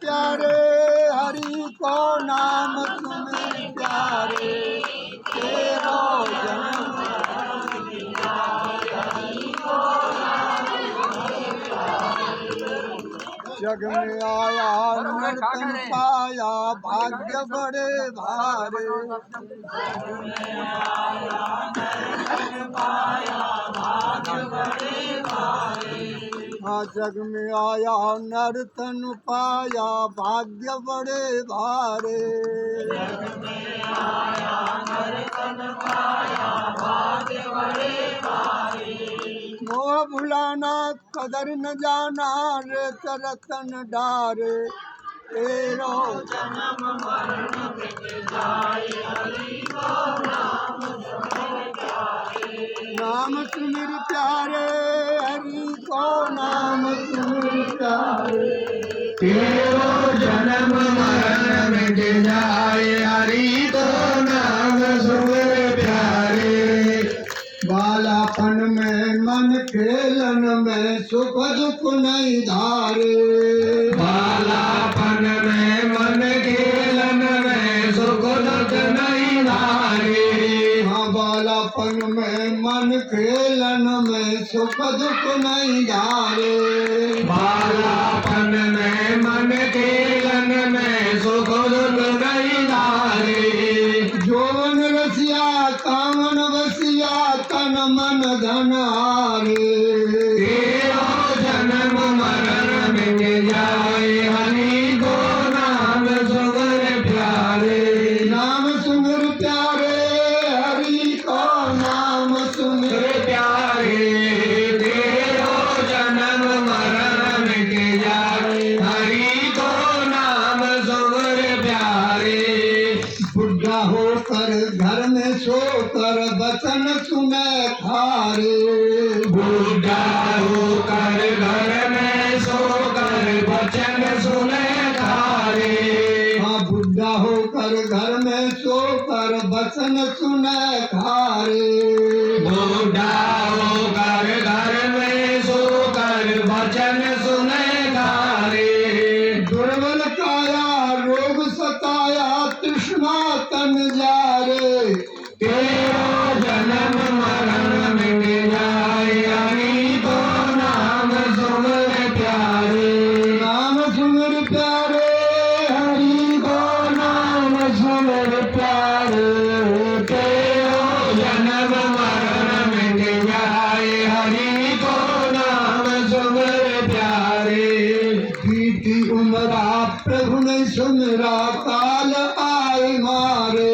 प्यारे, हरि को नाम सुमिर प्यारे, तेरो जन्म जग में आया नर्तन पाया, भाग्य बड़े भारे। हाँ जग में आया नर्तन पाया, भाग्य बड़े भारे। मोह भुलाना कदर न जाना, रेत रतन डारे, तेरो जन्म मरण मिट जाए, हरि को नाम सुमिर प्यारे। नाम सुमिर प्यारे, हरि को नाम सुमिर प्यारे, तेरो जन्म मरण मिट जाए, हरि को नाम सुमिर प्यारे। बालापन में मन खेलन में, सुख दुख नहीं धारे। बालापन में मन खेलन में, सुख दुख नहीं धारे। हाँ बालापन में मन खेलन में, सुख दुख नहीं धारे। बालापन में मन खेलन में, सुख दुख नहीं धारे। जोवन रसिया कामन बसिया, तन मन धन हारे। तेरो जन्म मरण मिट जाए, हरि को नाम सुमिर प्यारे। नाम सुमिर प्यारे, हरि को नाम सुमिर प्यारे। तेरो जन्म मरण मिट जाए, हरि को नाम सुमिर प्यारे। बुढ़ा होकर घर में सोकर, बचन सुने खारे। बूढ़ा होकर घर में सोकर, वचन सुने खारे। हाँ बुढ़ा होकर घर में सोकर, बचन सुने खारे। बूढ़ा होकर घर में सोकर, वचन सुने खारे। दुर्बल काया रोग सताया, तृष्णा तन जारे। तेरो जन्म मरण मिट जाए, हरि को नाम सुमिर प्यारे। नाम सुमिर प्यारे, हरि को नाम सुमिर प्यारे। तेरो जन्म मरण मिट जाए, हरि को नाम सुमिर प्यारे। बीती उमरा प्रभु ने सुमिरा, काल आए मारे।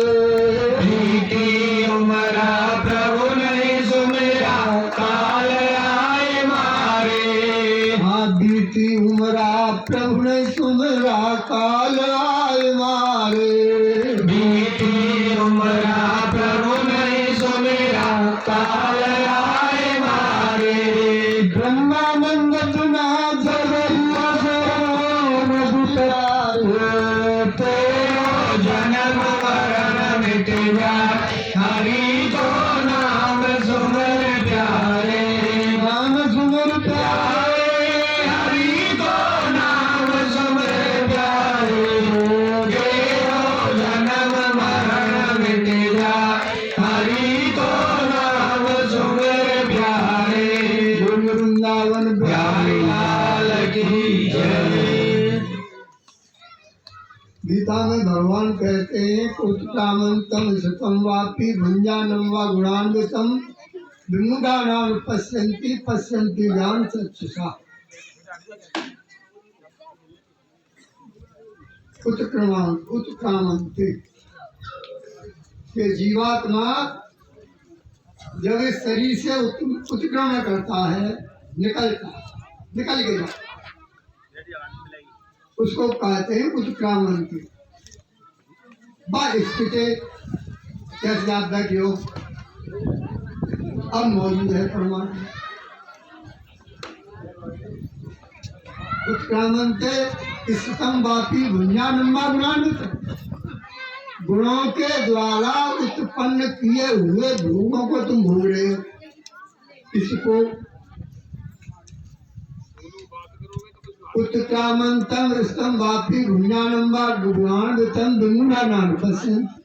बीती उमरा प्रभु ने सुमिरा, काल आए मारे। हाँ बीती उमरा प्रभु ने सुमिरा, काल आए मारे। बीती उमरा प्रभु ने सुमिरा, काल आए मारे। ब्रह्मानंद सुना तेरो जन्म मरण मिट जाए, हरि को नाम सुमिर प्यारे। नाम सुमिर प्यारे, हरि को नाम सुमिर प्यारे। तेरो जन्म मरण मिट जाए, हरि को नाम सुमिर प्यारे। वृंदावन प्यारे लाल की जय। गीता में भगवान कहते हैं, उत्क्रामंतम शतम वापि भंजानम वा गुणान्वितम, विमुढ़ानाम पश्यन्ति पश्यन्ति ज्ञान चक्षुषा। उत्क्रामंति, ये जीवात्मा जब इस शरीर से उत्क्रमण करता है, निकल गया, उसको कहते हैं उत्क्रामंति। स्थिति कैसे आप बैठे हो, अब मौजूद है परमात्मा। उत्क्रामंते स्थितम वापी भुंजानम्मा गुणान्वित, गुणों के द्वारा उत्पन्न किए हुए भोगों को तुम भोग रहे हो। इसको उत्क्रामंतम स्तम वापी भुंजानम वा गुणान्वितम विमूढ़ानाम पश्यन्ति।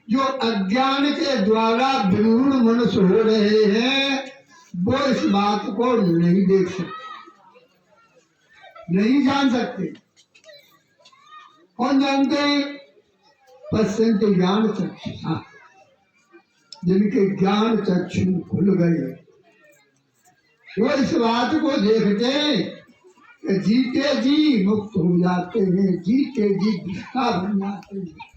जो अज्ञान के द्वारा विमूढ़ मनुष्य हो रहे हैं वो इस बात को नहीं देख सकते, नहीं जान सकते। कौन जानते हैं? पश्यन्ति ज्ञान चक्षुषा, जिनके ज्ञान चक्षु खुल गए वो इस बात को देखते हैं कि जीते जी मुक्त हो जाते हैं, जीते जी भिक्षा बन जाते हैं।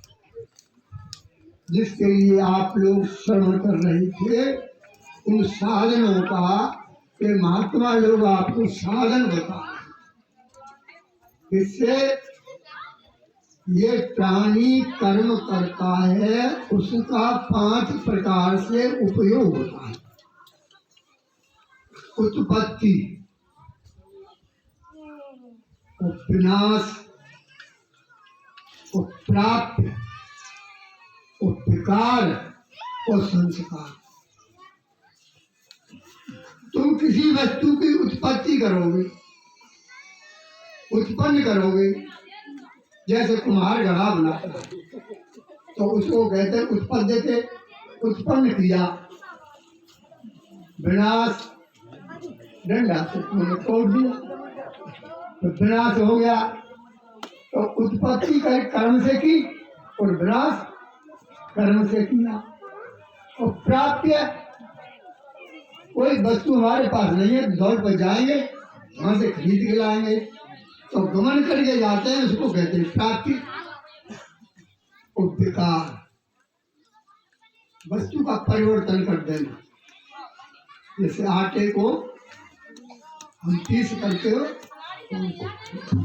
जिसके लिए आप लोग श्रवण कर रहे थे उन साधनों का कि महात्मा लोग आपको साधन बता, इससे ये प्राणी कर्म करता है उसका 5 प्रकार से उपयोग होता है। उत्पत्ति, विनाश, प्राप्य, उपकार और संस्कार। तुम किसी वस्तु की उत्पत्ति करोगे, उत्पन्न करोगे, जैसे कुम्हार घड़ा बनाता तो उसको कहते उत्पन्न के उत्पन्न किया। विनाश, डंडा से तुमने तोड़ दिया तो विनाश हो गया। तो उत्पत्ति कर कर्म से की और विनाश कर्म से किया। और प्राप्य, कोई वस्तु हमारे पास नहीं है, दौड़ पर जाएंगे वहां से खरीद के लाएंगे तो गमन करके जाते हैं, उसको कहते हैं प्राप्ति। उपकार, वस्तु का परिवर्तन कर देना, जैसे आटे को हम पीस करके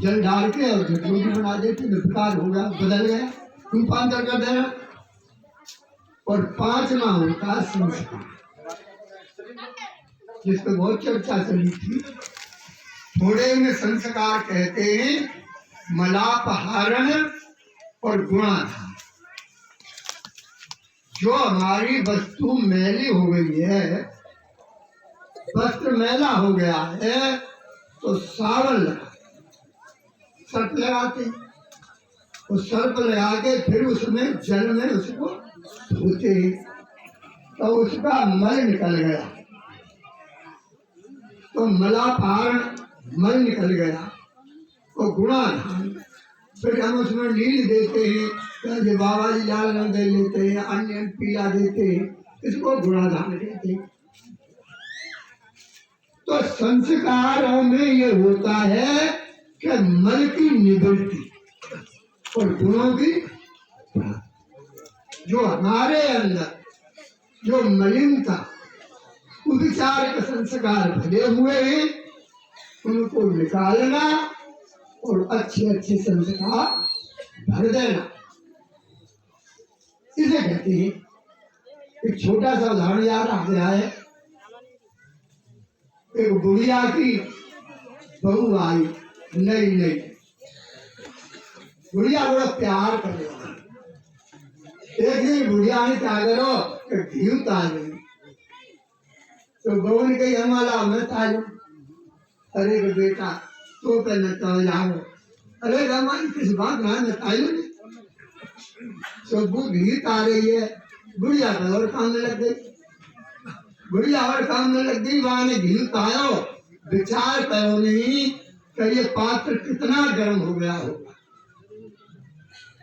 जल डाल के और रोटी बना देते, उपकार हो गया, बदल गया, रूपांतर कर देना। और 5वां होता संस्कार, जिस पर बहुत चर्चा चली थी। थोड़े में संस्कार कहते हैं मलापहारण और गुणाधार। जो हमारी वस्तु मैली हो गई है, वस्त्र मैला हो गया है तो सावन लगा, सर्प लगाते, और सर्प लगा के फिर उसमें जल में उसको धोते तो उसका मल निकल गया, तो मलापहारण मल निकल गया। तो गुणाधान, फिर हम उसमें नील देते हैं, जो बाबा जी लाल रंग दे लेते हैं, अन्य पीला देते हैं, इसको गुणाधान कहते हैं। तो संस्कारों में ये होता है कि मल की निवृत्ति और गुणों की, जो हमारे अंदर जो मलिनता विचार के संस्कार भरे हुए हैं उनको निकालना और अच्छे अच्छे संस्कार भर देना, इसे कहते हैं। एक छोटा सा उदाहरण याद आ गया है। एक बुढ़िया की बहू आई, नई नई बुढ़िया बड़ा प्यार करे। एक दिन बुढ़िया ने क्या करो कि घी उतार, तो बहू ने कही हमारा मैं ताजू। अरे बेटा तो पहले तो जाओ, अरे रामायण किस बात में ताजू ने तो वो घी तार रही है, बुढ़िया का और काम में लग गई। बुढ़िया और काम में लग गई, वहां ने घी उतारो, विचार करो नहीं कि ये पात्र कितना गर्म हो गया होगा।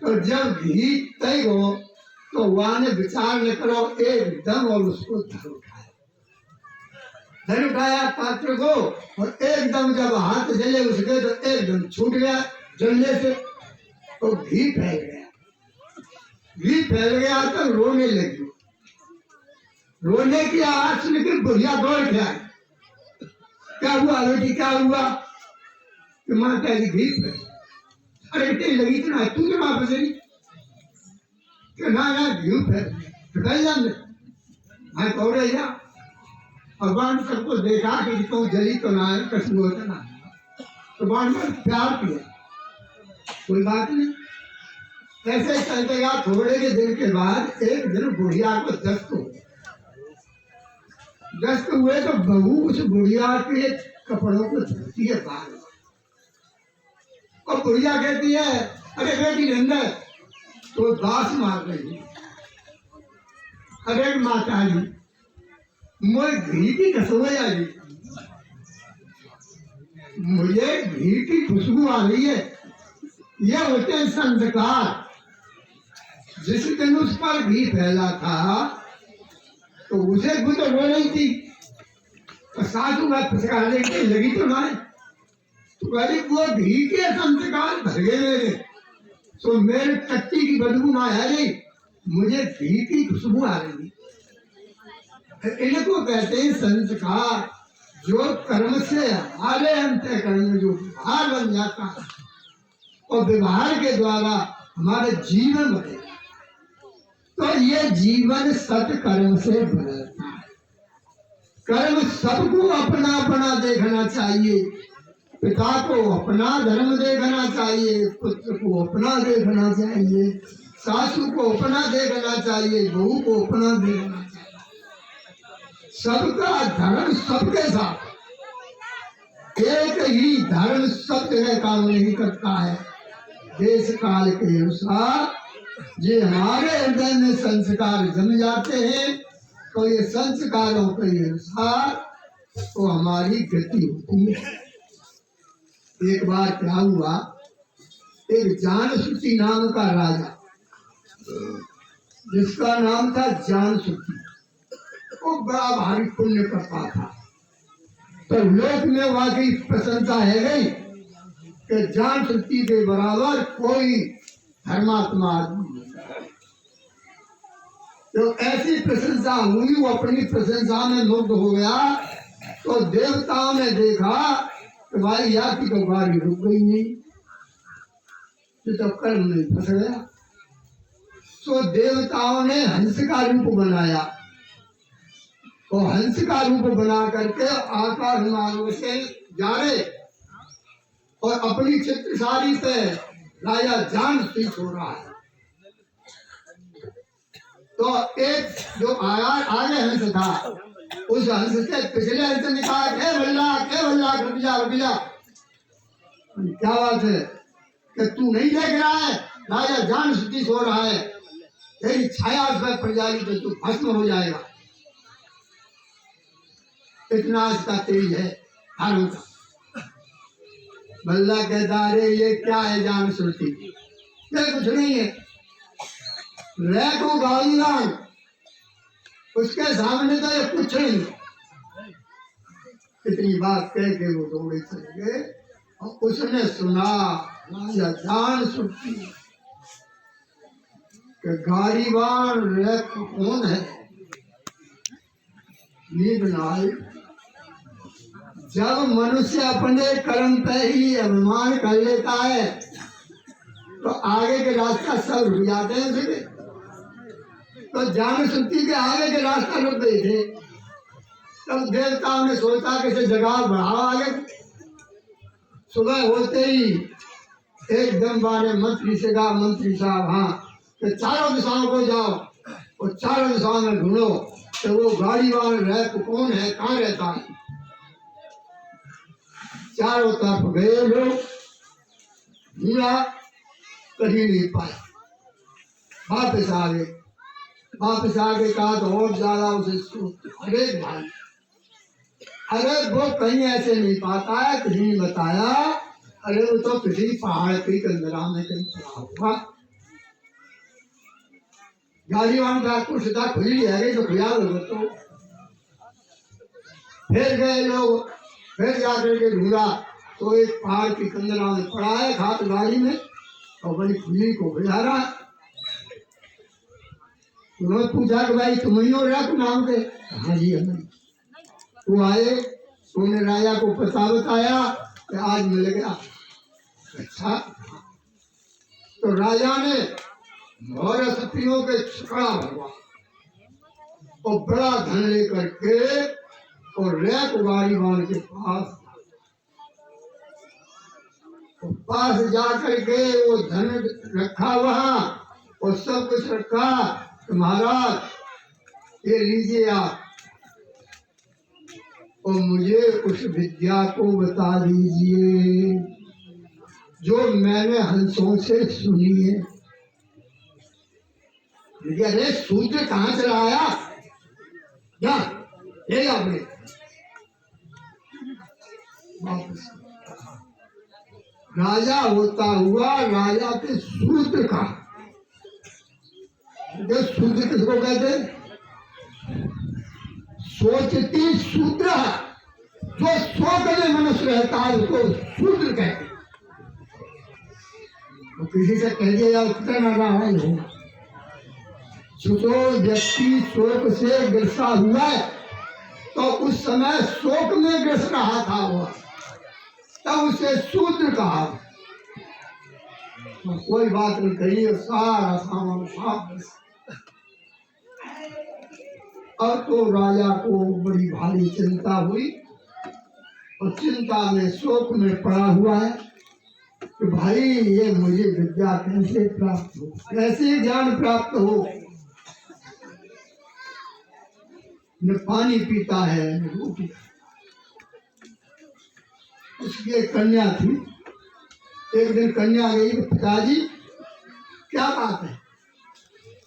तो जब घी तय हो तो वहां ने विचार न करो, एकदम और उसको धर उठाया, धर उठाया पात्र को, और एकदम जब हाथ जले उसके तो एकदम छूट गया जलने से, तो घी फैल गया। घी फैल गया तो रोने लगी। रोने की आवाज सुन के बुढ़िया दौड़ के आई, क्या हुआ बेटी क्या हुआ? कि माँ कह घी फैल। अरे बेटे लगी इतना तू क्यों माँ बचेगी? ना ना घी फैल जाने मैं कह रही है। भगवान सबको देखा कि तो जली तो ना है, कसम होता ना, तो भगवान ने प्यार किया, कोई बात नहीं। ऐसे चलते गया। थोड़े के दिन के बाद एक दिन बुढ़िया को दस्त हुए। दस्त हुए तो बहू उस बुढ़िया के कपड़ों को धोती है बाहर। और बुढ़िया कहती है अरे बेटी नंदा तो दास मार रही है। अरे माता जी मुझे घी की कसोई आ रही, मुझे घी की खुशबू आ रही है। यह होते हैं संस्कार। जिस दिन उस पर घी फैला था तो उसे खुद रो रही थी, और सासू बात फुसकाने की लगी तो ना, तो कहली वो घी के संस्कार भर गए मेरे, तो मेरे टट्टी की बदबू ना आ रही, मुझे घी की खुशबू आ रही। इनको कहते हैं संस्कार। जो कर्म से हमारे अंतःकरण में जो व्यवहार बन जाता है और व्यवहार के द्वारा हमारे जीवन बने, तो ये जीवन सत्कर्म से बदलता है। कर्म सबको अपना अपना देखना चाहिए। पिता को अपना धर्म देखना चाहिए, पुत्र को अपना देखना चाहिए, सासू को अपना देखना चाहिए, बहू को अपना देखना चाहिए। सबका धर्म सबके साथ, एक ही धर्म सब जगह काम नहीं करता है। देश काल के अनुसार ये हमारे हृदय में संस्कार जम जाते हैं, तो ये संस्कारों के अनुसार तो हमारी गति होती है। एक बार क्या हुआ, एक जानसुती नाम का राजा, जिसका नाम था जानसुती, वो बड़ा भारी पुण्य करता था। तो लोक में वाकई प्रशंसा है गई कि जानसुती के बराबर कोई धर्मात्मा आदमी नहीं। तो ऐसी प्रशंसा हुई, वो अपनी प्रशंसा में मुग्ध हो गया। तो देवताओं ने देखा कि भाई या की तो गाड़ी रुक गई नहीं, तो कर्म में फंस गया। तो देवताओं ने हंस का रूप बनाया, और हंस का रूप बना करके आकाश मार्ग से जा रहे, और अपनी चित्रसारी पे राजा जानसुती हो रहा है। तो एक जो आगे हंस था, उस हंस से पिछले हंस ने कहा के भल्ला रुक जा। क्या बात है कि तू नहीं देख रहा है राजा जानसुती सो रहा है, तेरी छाया उस पर पड़ जाएगी तो तू भस्म हो जाएगा। इतना इसका तेज है हारों का। बल्ला कहता अरे ये क्या है जानसुती, ये कुछ नहीं है, रैको गालीवान, उसके सामने तो ये कुछ नहीं। इतनी बात कह के वो दौड़े चले गए, और उसने सुना राजा जानसुती कि गालीवान रैको कौन है। नींद ना आई। जब मनुष्य अपने कर्म पे ही अभिमान कर लेता है तो आगे के रास्ता सब रुक जाते हैं सीधे। तो जानसुती के आगे के रास्ता रुक गए थे। तब देवताओं ने सोचा कि इसे जगह बढ़ाओ आगे। सुबह होते ही एकदम बारे मंत्री से कहा, मंत्री साहब हाँ, कि चारों दिशाओं को जाओ और चारों दिशाओं में ढूंढो कि वो गाड़ीवान रैक कौन है, कहाँ रहता है। चारों तरफ गए लोग, ढूंढा, कहीं नहीं पाया। वापस आ गए कहा तो और ज्यादा उसे अरे भाई, अरे वो कहीं ऐसे नहीं पाता है, कहीं नहीं बताया। अरे वो तो किसी पहाड़ की कंदरा में कहीं पड़ा होगा। गाड़ीवान का कुछ था खुली है तो खुला होगा। तो फिर गए लोग, फिर जाकर के ढूंढा तो एक पहाड़ की कंदरा में पड़ा है, हाथ गाड़ी में, और बड़ी खुली को बुझा रहा है। उन्होंने पूछा कि भाई तुम ही हो रहा नाम के? हाँ जी हमें। वो आए, उन्होंने राजा को पता बताया कि आज मिल गया। अच्छा, तो राजा ने मौर्य क्षत्रियों के छकड़ा भरवा और बड़ा धन लेकर के और रैक गाड़ीवान के पास जाकर के वो धन रखा वहां और सब कुछ रखा। तो महाराज ये लीजिए आप, और मुझे उस विद्या को बता दीजिए जो मैंने हंसों से सुनी है। अरे सूत्र कहाँ चला आया? जा ले आपने वापस। राजा होता हुआ राजा के सूत्र का, सूत्र किसको कहते? सोचती सूत्र, जो सोचने मनुष्य रहता है उसको सूत्र कहते। तो किसी से कह दिया उत्तर न रहा है, जो व्यक्ति शोक से ग्रसा हुआ है तो उस समय शोक में ग्रस रहा था वो, तब उसे शूद्र कहा। तो कोई बात नहीं कही, सारा सामान साफ। अब तो राजा को बड़ी भारी चिंता हुई और चिंता में शोक में पड़ा हुआ है कि भाई ये मुझे विद्या कैसे प्राप्त हो, कैसे ज्ञान प्राप्त हो। न पानी पीता है न रोटी। उसकी एक कन्या थी। एक दिन कन्या गई, पिताजी क्या बात है,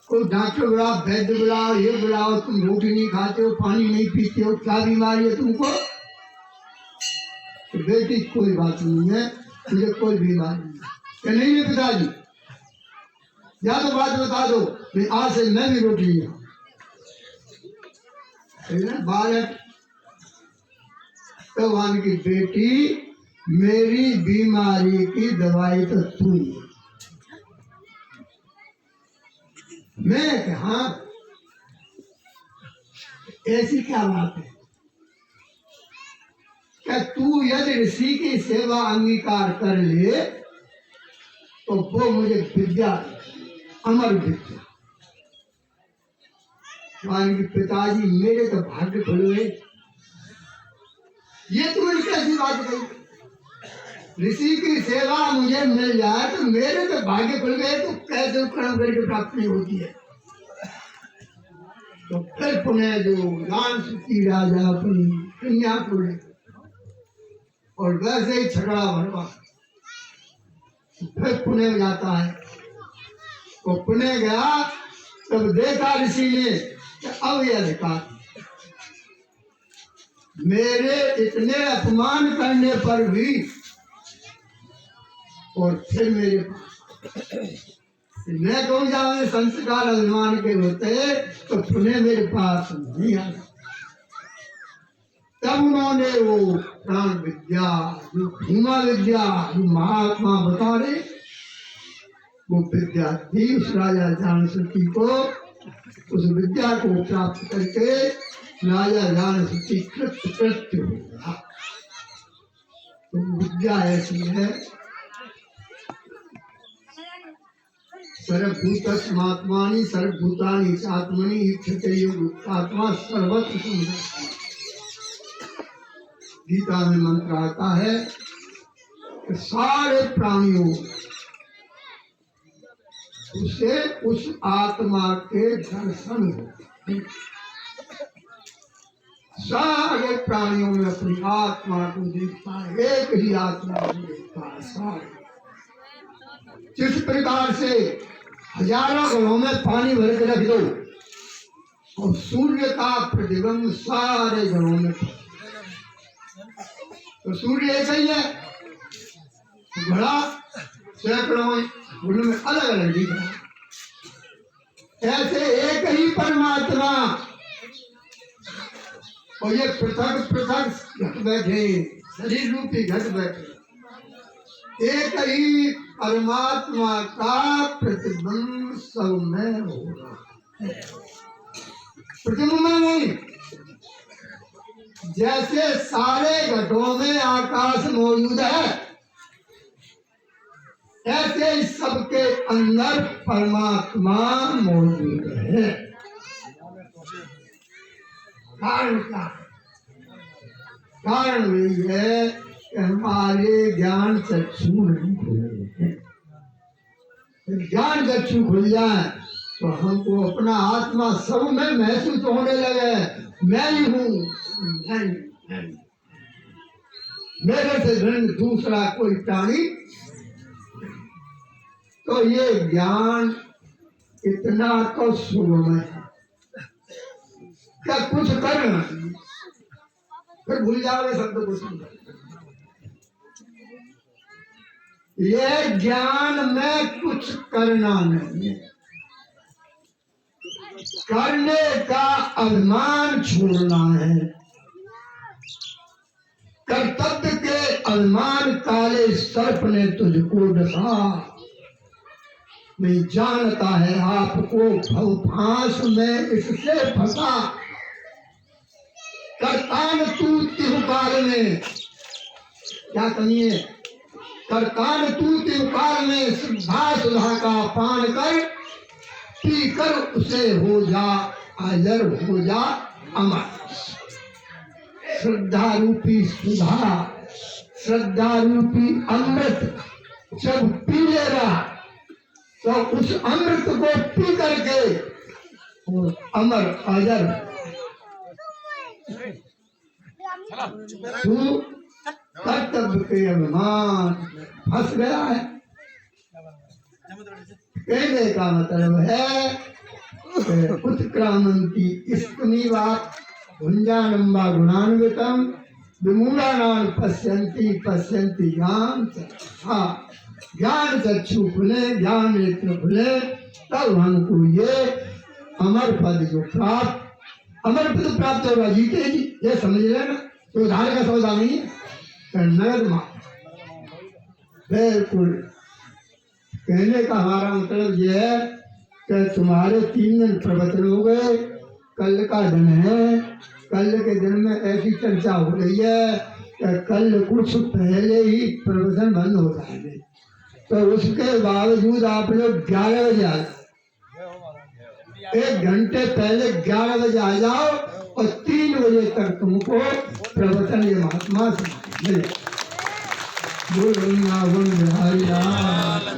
कोई डॉक्टर बुलाओ, वैद्य बुलाओ, ये बुलाओ, तुम रोटी नहीं खाते हो, पानी नहीं पीते हो, क्या बीमारी है तुमको? तो बेटी कोई बात नहीं है, मुझे कोई बीमारी नहीं। नहीं है पिताजी, या तो बात बता दो, आज से मैं भी रोटी नहीं खाऊं। बालक भगवान की बेटी, मेरी बीमारी की दवाई तो तू ही। मैं कहा ऐसी क्या बात है? क्या तू यदि ऋषि की सेवा अंगीकार कर ले तो वो मुझे विद्या, अमर विद्या। भगवान के पिताजी मेरे तो भाग्य खुल गए। ये तुमने कैसी बात कही? ऋषि की सेवा मुझे मिल जाए तो मेरे तो भाग्य खुल गए, तो कैसे कर्म करके प्राप्ति होती है? तो फिर पुनः जो जान राजा अपनी कन्या को ले और वैसे ही झगड़ा भरवा, फिर पुणे में जाता है। तो पुणे गया तब देखा ऋषि ने कि अब यह अधिकार, मेरे इतने अपमान करने पर भी और फिर मेरे पास, मैं कहूँ जाओ संस्कार अभिमान के होते तो पुणे मेरे पास नहीं आया। तब उन्होंने वो प्राण विद्या, जो भीमा विद्या, जो महात्मा बता रहे, वो विद्या दी उस राजा जानसुति को। उस विद्या को प्राप्त करके राजा जानसुति कृत्य हो गया। तो विद्या ऐसी है, सर्वभूतस्मात्मानि सर्वभूतानि चात्मनि आत्मा सर्वत्र समदर्शनम्। गीता में मंत्र आता है कि सारे प्राणियों उसे उस आत्मा के दर्शन हो। सारे प्राणियों में अपनी आत्मा को देखता है, एक ही आत्मा को देखता है सारे। जिस प्रकार से हजारों घरों में पानी भर के रख दो और सूर्य का प्रतिबिंब सारे घरों में, तो सूर्य एक ही है, घड़ा सैकड़ों उनमें अलग अलग दिख रहा है। ऐसे एक ही परमात्मा और ये पृथक पृथक घट बैठे, शरीर रूपी घट बैठे, एक ही परमात्मा का प्रतिबिंब सब में हो रहा है। प्रतिबिंब नहीं, जैसे सारे घटों में आकाश मौजूद है, ऐसे ही सबके अंदर परमात्मा मौजूद है। कारण क्या? कारण यही है कि हमारे ज्ञान चक्षु नहीं खुले हैं। ज्ञान चक्षु खुल जाए तो हमको अपना आत्मा सब में महसूस होने लगे, मैं ही हूँ, मेरे से भिन्न दूसरा कोई प्राणी। तो ये ज्ञान इतना तो सुगम है, क्या कुछ करना फिर भूल जाओगे शब्द को सुनकर। ये ज्ञान में कुछ करना नहीं है, करने का अभिमान छोड़ना है। कर्तव्य के अभिमान काले सर्प ने तुझको डसा, नहीं जानता है आपको भवभास में इससे फंसा। करतान तू तिहुकाल में, क्या कमी है? करतान तू तिहुकाल में सिद्धा सुधा का पान कर, पी कर उसे हो जा अजर, हो जा अमर। श्रद्धा रूपी सुधा, श्रद्धा रूपी अमृत जब पी लेगा तो उस अमृत को पी करके वो अमर अजर तू कर्तव्य के अभिमान फंस गया है। कहने का मतलब है उत्क्रामंती इस्तमी बात भुंजानंबा गुणान्वितम विमूढ़ानां पश्यन्ति पश्यन्ति ज्ञान चक्षुषा। ज्ञान चक्षु खुले, ज्ञान नेत्र खुले, तब हमको ये अमर पद जो प्राप्त, अमर पद प्राप्त होगा। जीते जी ये समझ लेना, तो उधार का सौदा नहीं है, नगद मां। बिल्कुल कहने का हमारा मतलब ये है कि तुम्हारे 3 दिन प्रवचन हो गए, कल का दिन है। कल के दिन में ऐसी चर्चा हो रही है कि कल कुछ पहले ही प्रवचन बंद हो जाएंगे, तो उसके बावजूद आप लोग 11 बजे आ जाओ, 1 घंटे पहले 11 बजे आ जाओ और 3 बजे तक तुमको प्रवचन ये महात्मा से मिले। बोल हरि नाम।